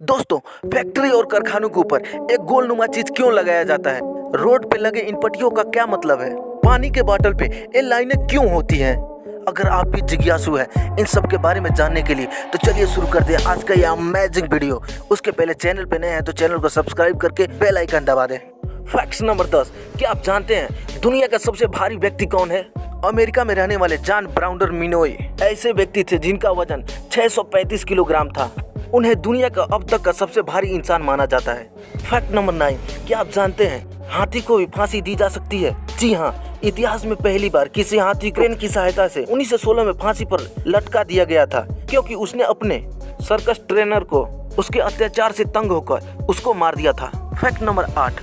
दोस्तों, फैक्ट्री और कारखानों के ऊपर एक गोलनुमा चीज क्यों लगाया जाता है? रोड पे लगे इन पट्टियों का क्या मतलब है? पानी के बोतल पे ये लाइनें क्यों होती हैं? अगर आप भी जिज्ञासु हैं इन सब के बारे में जानने के लिए तो चलिए शुरू कर दें आज का ये अमेजिंग वीडियो। उसके पहले चैनल पे नए हैं तो चैनल को सब्सक्राइब करके बेल आइकन दबा दें। फैक्ट नंबर 10, क्या आप जानते हैं दुनिया का सबसे भारी व्यक्ति कौन है? अमेरिका में रहने वाले जॉन ब्राउनर मिनोई ऐसे व्यक्ति थे जिनका वजन 635 किलोग्राम था। उन्हें दुनिया का अब तक का सबसे भारी इंसान माना जाता है। फैक्ट नंबर 9, क्या आप जानते हैं हाथी को भी फांसी दी जा सकती है? जी हाँ, इतिहास में पहली बार किसी हाथी को क्रेन की सहायता से 1916 में फांसी पर लटका दिया गया था, क्योंकि उसने अपने सर्कस ट्रेनर को उसके अत्याचार से तंग होकर उसको मार दिया था। फैक्ट नंबर 8,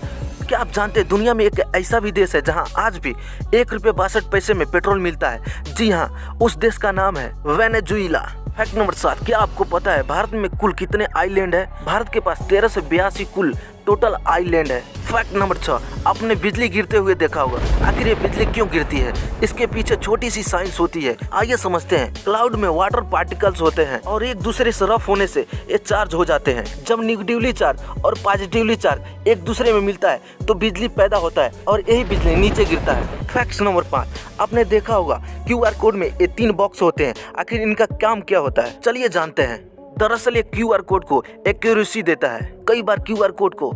क्या आप जानते हैं दुनिया में एक ऐसा भी देश है जहां आज भी ₹1.62 में पेट्रोल मिलता है? जी हाँ, उस देश का नाम है वेनेजुएला। फैक्ट नंबर 7, क्या आपको पता है भारत में कुल कितने आइलैंड है? भारत के पास 13 से 82 कुल टोटल आइलैंड है। फैक्ट नंबर 6, आपने बिजली गिरते हुए देखा होगा। आखिर ये बिजली क्यों गिरती है? इसके पीछे छोटी सी साइंस होती है, आइए समझते हैं। क्लाउड में वाटर पार्टिकल्स होते हैं और एक दूसरे से रफ होने से ये चार्ज हो जाते हैं। जब निगेटिवली चार्ज और पॉजिटिवली चार्ज एक दूसरे में मिलता है तो बिजली पैदा होता है और यही बिजली नीचे गिरता है। फैक्ट नंबर 5, आपने देखा होगा QR कोड में ये 3 बॉक्स होते हैं। आखिर इनका काम क्या होता है? चलिए जानते हैं। दरअसल ये QR कोड को एक्यूरेसी देता है। कई बार QR कोड को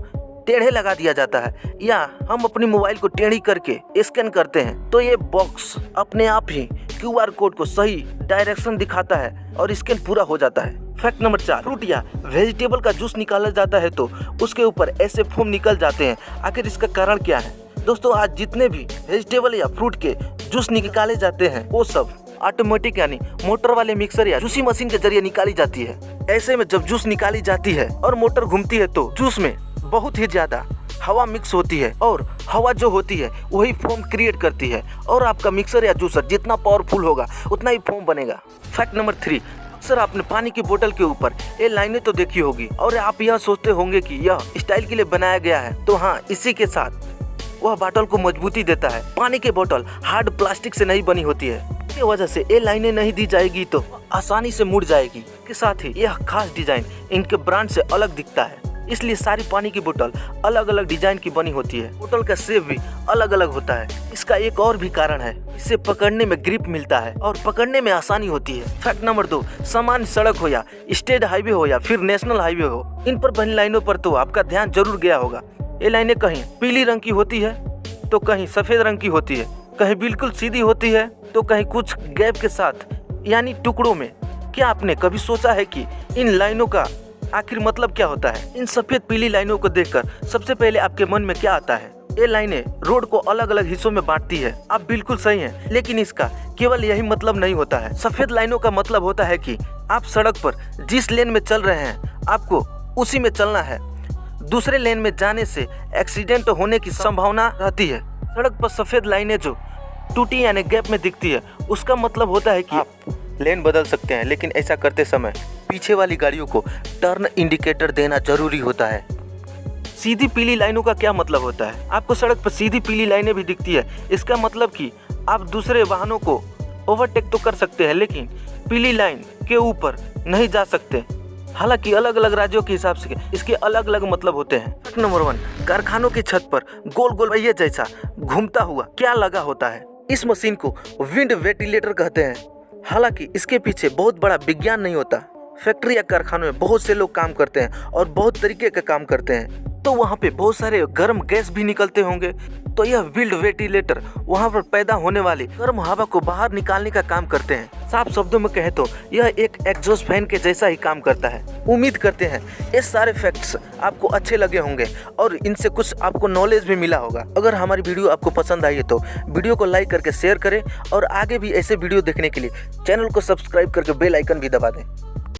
टेढ़े लगा दिया जाता है या हम अपनी मोबाइल को टेढ़ी करके स्कैन करते हैं तो ये बॉक्स अपने आप ही QR कोड को सही डायरेक्शन दिखाता है और स्कैन पूरा हो जाता है। फैक्ट नंबर 4, फ्रूट या वेजिटेबल का जूस निकाला जाता है तो उसके ऊपर ऐसे फोम निकल जाते हैं। आखिर इसका कारण क्या है? दोस्तों, आज जितने भी वेजिटेबल या फ्रूट के जूस निकाले जाते हैं वो सब ऑटोमेटिक यानी मोटर वाले मिक्सर या जूसी मशीन के जरिए निकाली जाती है। ऐसे में जब जूस निकाली जाती है और मोटर घूमती है तो जूस में बहुत ही ज्यादा हवा मिक्स होती है और हवा जो होती है वही फोम क्रिएट करती है और आपका मिक्सर या जूसर जितना पावरफुल होगा उतना ही फोम बनेगा। फैक्ट नंबर 3, सर आपने पानी की बोतल के ऊपर ये लाइनें तो देखी होगी और आप यह सोचते होंगे कि यह स्टाइल के लिए बनाया गया है। तो हाँ, इसी के साथ वह बोतल को मजबूती देता है। पानी की बोतल हार्ड प्लास्टिक से नहीं बनी होती है, इसकी वजह से ये लाइनें नहीं दी जाएगी तो आसानी से मुड़ जाएगी। के साथ ही यह खास डिजाइन इनके ब्रांड से अलग दिखता है, इसलिए सारी पानी की बोतल अलग अलग डिजाइन की बनी होती है। बोतल का शेप भी अलग अलग होता है। इसका एक और भी कारण है, इसे पकड़ने में ग्रिप मिलता है और पकड़ने में आसानी होती है। फैक्ट नंबर 2, सामान्य सड़क हो या स्टेट हाईवे हो या फिर नेशनल हाईवे हो, इन पर बनी लाइनों पर तो आपका ध्यान जरूर गया होगा। ये लाइनें कहीं पीली रंग की होती है तो कहीं सफेद रंग की होती है, कहीं बिल्कुल सीधी होती है तो कहीं कुछ गैप के साथ यानी टुकड़ों में। क्या आपने कभी सोचा है कि इन लाइनों का आखिर मतलब क्या होता है? इन सफेद पीली लाइनों को देखकर सबसे पहले आपके मन में क्या आता है? ये लाइनें रोड को अलग अलग हिस्सों में बांटती है। आप बिल्कुल सही हैं, लेकिन इसका केवल यही मतलब नहीं होता है। सफेद लाइनों का मतलब होता है कि आप सड़क पर जिस लेन में चल रहे हैं आपको उसी में चलना है। दूसरे लेन में जाने से एक्सीडेंट होने की संभावना रहती है। सड़क पर सफेद लाइनें जो टूटी यानी गैप में दिखती है उसका मतलब होता है कि आप लेन बदल सकते हैं, लेकिन ऐसा करते समय पीछे वाली गाड़ियों को टर्न इंडिकेटर देना जरूरी होता है। सीधी पीली लाइनों का क्या मतलब होता है? आपको सड़क पर सीधी पीली लाइनें भी दिखती है, इसका मतलब कि आप दूसरे वाहनों को ओवरटेक तो कर सकते हैं लेकिन पीली लाइन के ऊपर नहीं जा सकते। हालांकि अलग अलग राज्यों के हिसाब से इसके अलग अलग मतलब होते हैं। फैक्ट नंबर 1, कारखानों की छत पर गोल गोल पहिए जैसा घूमता हुआ क्या लगा होता है? इस मशीन को विंड वेंटिलेटर कहते हैं। हालांकि इसके पीछे बहुत बड़ा विज्ञान नहीं होता। फैक्ट्री या कारखानों में बहुत से लोग काम करते हैं और बहुत तरीके का काम करते हैं, तो वहाँ पे बहुत सारे गर्म गैस भी निकलते होंगे। तो यह विंड वेंटिलेटर वहाँ पर पैदा होने वाली गर्म हवा को बाहर निकालने का काम करते हैं। साफ शब्दों में कहें तो यह एक एग्जॉस्ट फैन के जैसा ही काम करता है। उम्मीद करते हैं ये सारे फैक्ट्स आपको अच्छे लगे होंगे और इनसे कुछ आपको नॉलेज भी मिला होगा। अगर हमारी वीडियो आपको पसंद आई है तो वीडियो को लाइक करके शेयर करें और आगे भी ऐसे वीडियो देखने के लिए चैनल को सब्सक्राइब करके बेल आइकन भी दबा दें।